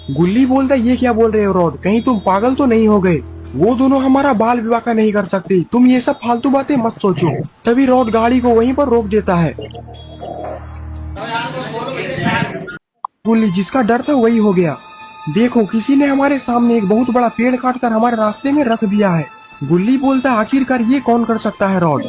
गुल्ली बोलता है ये क्या बोल रहे हो रॉड, कहीं तुम पागल तो नहीं हो गए। वो दोनों हमारा बाल विवाह का नहीं कर सकते, तुम ये सब फालतू बातें मत सोचो। तभी रॉड गाड़ी को वहीं पर रोक देता है। गुल्ली जिसका डर था वही हो गया। देखो किसी ने हमारे सामने एक बहुत बड़ा पेड़ काट कर हमारे रास्ते में रख दिया है। गुल्ली बोलता है आखिरकार ये कौन कर सकता है रॉड।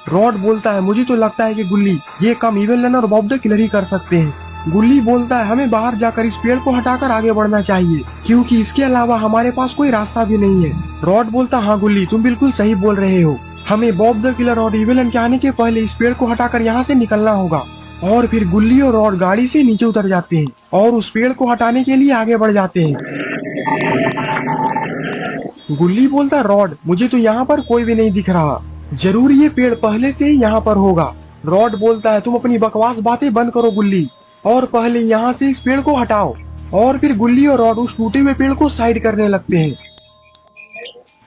रॉड बोलता है मुझे तो लगता है कि गुल्ली ये काम इवेलन और बॉब द किलर ही कर सकते हैं। गुल्ली बोलता है हमें बाहर जाकर इस पेड़ को हटाकर आगे बढ़ना चाहिए, क्योंकि इसके अलावा हमारे पास कोई रास्ता भी नहीं है। रॉड बोलता हाँ गुल्ली तुम बिल्कुल सही बोल रहे हो, हमें बॉब द किलर और इवेलन के आने के पहले इस पेड़ को हटाकर यहाँ से निकलना होगा। और फिर गुल्ली और रॉड गाड़ी से नीचे उतर जाते हैं और उस पेड़ को हटाने के लिए आगे बढ़ जाते हैं। गुल्ली बोलता रॉड मुझे तो यहाँ पर कोई भी नहीं दिख रहा, जरूर ये पेड़ पहले से ही यहाँ पर होगा। रॉड बोलता है तुम अपनी बकवास बातें बंद करो गुल्ली, और पहले यहाँ से इस पेड़ को हटाओ। और फिर गुल्ली और रॉड उस टूटे हुए पेड़ को साइड करने लगते हैं।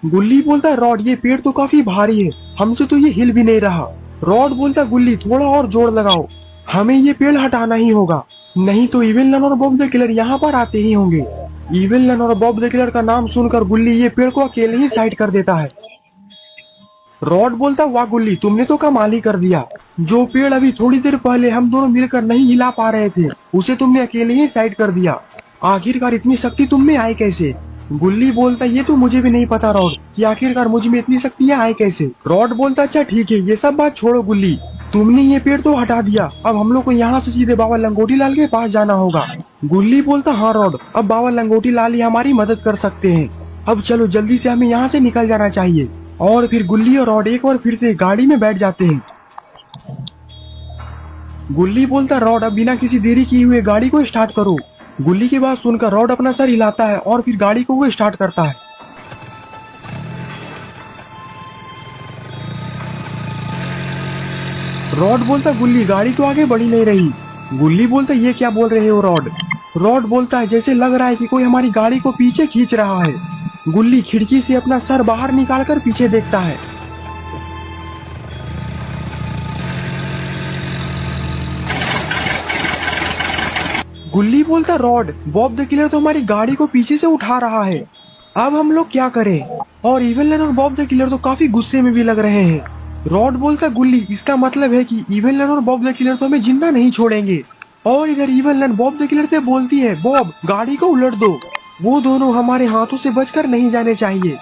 गुल्ली बोलता है रॉड ये पेड़ तो काफी भारी है, हमसे तो ये हिल भी नहीं रहा। रॉड बोलता गुल्ली थोड़ा और जोर लगाओ, हमें ये पेड़ हटाना ही होगा, नहीं तो इवेलन और बॉब द किलर यहाँ पर आते ही होंगे। इवेलन और बॉब द किलर का नाम सुनकर गुल्ली ये पेड़ को अकेले ही साइड कर देता है। रॉड बोलता वाह गुल्ली तुमने तो कमाल ही कर दिया, जो पेड़ अभी थोड़ी देर पहले हम दोनों मिलकर नहीं हिला पा रहे थे उसे तुमने अकेले ही साइड कर दिया, आखिरकार इतनी शक्ति तुम में आई कैसे। गुल्ली बोलता ये तो मुझे भी नहीं पता रॉड कि आखिरकार मुझ में इतनी शक्तियाँ आई कैसे। रॉड बोलता अच्छा ठीक है ये सब बात छोड़ो गुल्ली, तुमने ये पेड़ तो हटा दिया, अब हम लोग को यहाँ से सीधे बाबा लंगोटी लाल के पास जाना होगा। गुल्ली बोलता हाँ रॉड अब बाबा लंगोटी लाल ही हमारी मदद कर सकते हैं, अब चलो जल्दी से हमें यहाँ से निकल जाना चाहिए। और फिर गुल्ली और रॉड एक बार फिर से गाड़ी में बैठ जाते हैं। गुल्ली बोलता रॉड अब बिना किसी देरी किए हुए गाड़ी को स्टार्ट करो। गुल्ली की बात सुनकर रॉड अपना सर हिलाता है और फिर गाड़ी को वो स्टार्ट करता है। रॉड बोलता गुल्ली गाड़ी तो आगे बढ़ी नहीं रही। गुल्ली बोलता ये क्या बोल रहे हो रॉड। रॉड बोलता है जैसे लग रहा है कि कोई हमारी गाड़ी को पीछे खींच रहा है। गुल्ली खिड़की से अपना सर बाहर निकालकर पीछे देखता है। गुल्ली बोलता रॉड बॉब द किलर तो हमारी गाड़ी को पीछे से उठा रहा है, अब हम लोग क्या करें। और इवेलन और बॉब द किलर तो काफी गुस्से में भी लग रहे हैं। रॉड बोलता गुल्ली इसका मतलब है कि इवेलन और बॉब द किलर तो हमें जिंदा नहीं छोड़ेंगे। और इधर इवेलन बॉब द किलर से बोलती है बॉब गाड़ी को उलट दो, वो दोनों हमारे हाथों से बचकर नहीं जाने चाहिए।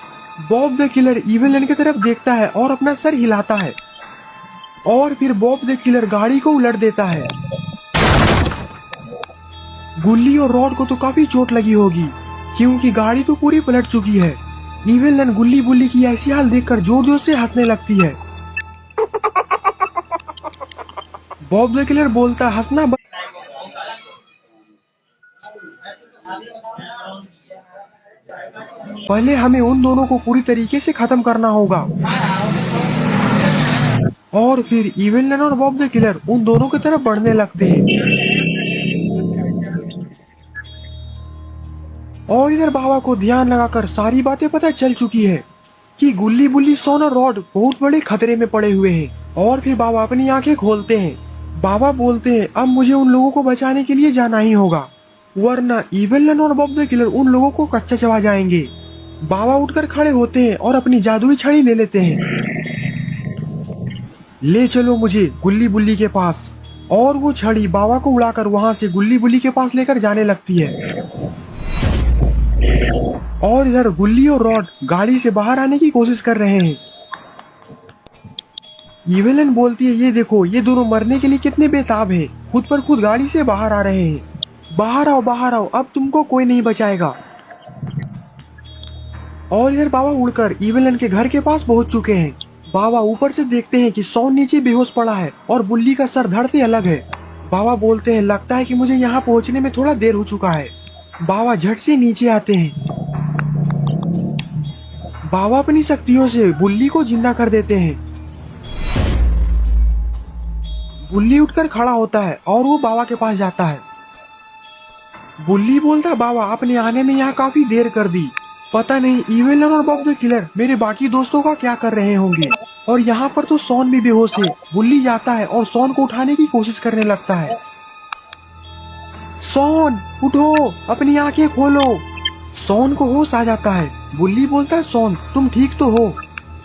बॉब द किलर इवेलन की तरफ देखता है और अपना सर हिलाता है, और फिर बॉब द किलर गाड़ी को उलट देता है। गुल्ली और रॉड को तो काफी चोट लगी होगी, क्योंकि गाड़ी तो पूरी पलट चुकी है। इवेलन गुल्ली बुल्ली की ऐसी हाल देखकर जोर जोर से हंसने लगती है। बॉब द किलर बोलता हंसना पहले हमें उन दोनों को पूरी तरीके से खत्म करना होगा। और फिर इवेलन और बॉब द किलर उन दोनों की तरफ बढ़ने लगते हैं। और इधर बाबा को ध्यान लगाकर सारी बातें पता चल चुकी है कि गुल्ली बुल्ली सोन और रॉड बहुत बड़े खतरे में पड़े हुए हैं। और फिर बाबा अपनी आंखें खोलते हैं। बाबा बोलते हैं अब मुझे उन लोगों को बचाने के लिए जाना ही होगा, वरना इवेलन और बॉब द किलर उन लोगों को कच्चा चबा जाएंगे। बाबा उठकर खड़े होते हैं और अपनी जादुई छड़ी ले लेते हैं। ले चलो मुझे गुल्ली बुल्ली के पास। और वो छड़ी बाबा को उड़ाकर वहां से गुल्ली बुल्ली के पास लेकर जाने लगती है। और इधर गुल्ली और रॉड गाड़ी से बाहर आने की कोशिश कर रहे हैं। इवेलन बोलती है ये देखो ये दोनों मरने के लिए कितने बेताब हैं, खुद पर खुद गाड़ी से बाहर आ रहे हैं। बाहर आओ अब तुमको कोई नहीं बचाएगा। और इधर बाबा उड़कर इवेलन के घर के पास पहुंच चुके हैं। बाबा ऊपर से देखते हैं कि सॉन नीचे बेहोश पड़ा है और बुल्ली का सर धड़ से अलग है। बाबा बोलते हैं लगता है कि मुझे यहाँ पहुँचने में थोड़ा देर हो चुका है। बाबा झट से नीचे आते हैं। बाबा अपनी शक्तियों से बुल्ली को जिंदा कर देते हैं। बुल्ली उठकर खड़ा होता है और वो बाबा के पास जाता है। बुल्ली बोलता बाबा अपने आने में यहाँ काफी देर कर दी, पता नहीं इवेलन और बॉब द किलर मेरे बाकी दोस्तों का क्या कर रहे होंगे। और यहाँ पर तो सॉन भी बेहोश है। बुल्ली जाता है और सॉन को उठाने की कोशिश करने लगता है। सोन उठो, अपनी आंखें खोलो। सोन को होश आ जाता है। बुल्ली बोलता है सोन तुम ठीक तो हो?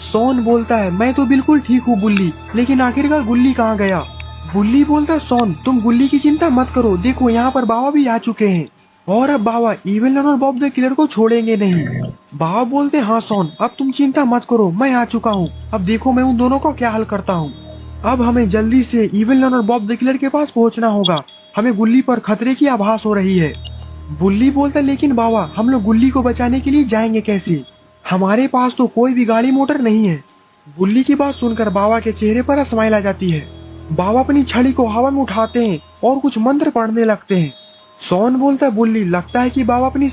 सोन बोलता है मैं तो बिल्कुल ठीक हूँ बुल्ली, लेकिन आखिरकार गुल्ली कहाँ गया? बुल्ली बोलता है सोन तुम गुल्ली की चिंता मत करो, देखो यहाँ पर बाबा भी आ चुके हैं और अब बाबा इविल रन और बॉब द किलर को छोड़ेंगे नहीं। बाबा बोलते हाँ सोन अब तुम चिंता मत करो, मैं आ चुका हूँ, अब देखो मैं उन दोनों को क्या हल करता हूँ। अब हमें जल्दी से इविल रन और बॉब द किलर के पास पहुँचना होगा, हमें गुल्ली पर खतरे की आभास हो रही है। बुल्ली बोलता लेकिन बाबा हम लोग गुल्ली को बचाने के लिए जाएंगे कैसे? हमारे पास तो कोई भी गाड़ी मोटर नहीं है। बुल्ली की बात सुनकर बाबा के चेहरे पर स्माइल आ जाती है। बाबा अपनी छड़ी को हवा में उठाते हैं और कुछ मंत्र पढ़ने लगते हैं। सोन बोलता है बुल्ली लगता है कि बाबा अपनी